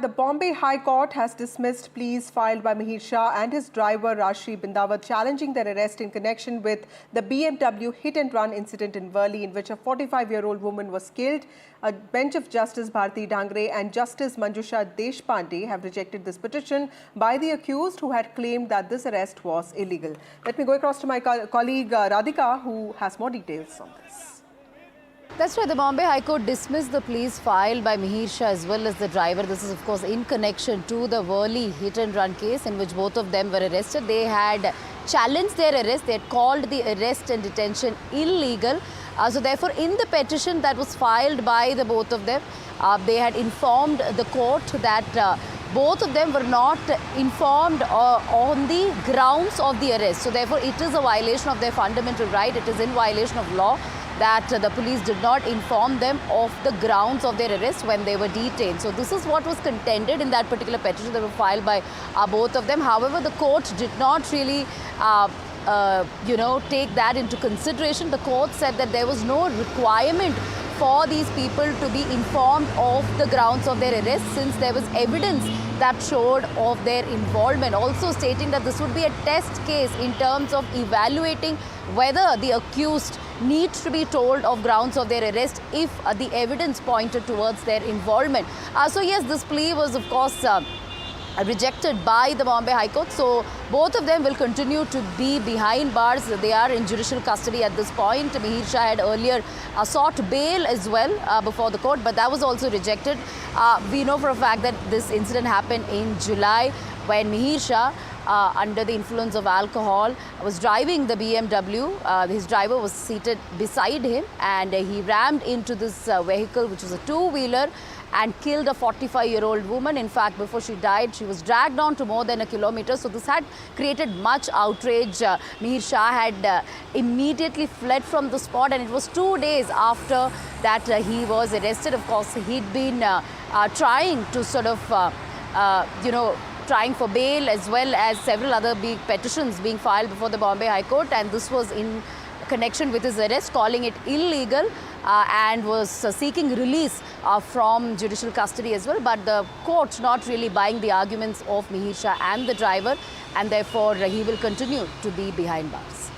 The Bombay High Court has dismissed pleas filed by Mihir Shah and his driver Rashri Bindawat challenging their arrest in connection with the BMW hit-and-run incident in Worli, in which a 45-year-old woman was killed. A bench of Justice Bharti Dhangre and Justice Manjusha Deshpande have rejected this petition by the accused, who had claimed that this arrest was illegal. Let me go across to my colleague Radhika, who has more details on this. That's right. The Bombay High Court dismissed the pleas filed by Mihir Shah as well as the driver. This is, of course, in connection to the Worli hit-and-run case in which both of them were arrested. They had challenged their arrest. They had called the arrest and detention illegal. So, therefore, in the petition that was filed by the both of them, they had informed the court that both of them were not informed on the grounds of the arrest. So, therefore, it is a violation of their fundamental right. It is in violation of law that the police did not inform them of the grounds of their arrest when they were detained. So this is what was contended in that particular petition that were filed by both of them. However, the court did not really take that into consideration. The court said that there was no requirement for these people to be informed of the grounds of their arrest, since there was evidence that showed of their involvement, also stating that this would be a test case in terms of evaluating whether the accused needs to be told of grounds of their arrest if the evidence pointed towards their involvement. So yes, this plea was, of course, rejected by the Bombay High Court. So both of them will continue to be behind bars. They are in judicial custody at this point. Mihir Shah had earlier sought bail as well before the court, but that was also rejected. We know for a fact that this incident happened in July when Mihir Shah, under the influence of alcohol, was driving the BMW. His driver was seated beside him, and he rammed into this vehicle, which was a two-wheeler, and killed a 45-year-old woman. In fact, before she died, she was dragged on to more than a kilometer. So this had created much outrage. Mihir Shah had immediately fled from the spot, and it was 2 days after that he was arrested. Of course, he'd been trying to sort of, trying for bail, as well as several other big petitions being filed before the Bombay High Court, and this was in connection with his arrest, calling it illegal, and was seeking release from judicial custody as well. But the court not really buying the arguments of Mihir Shah and the driver, and therefore he will continue to be behind bars.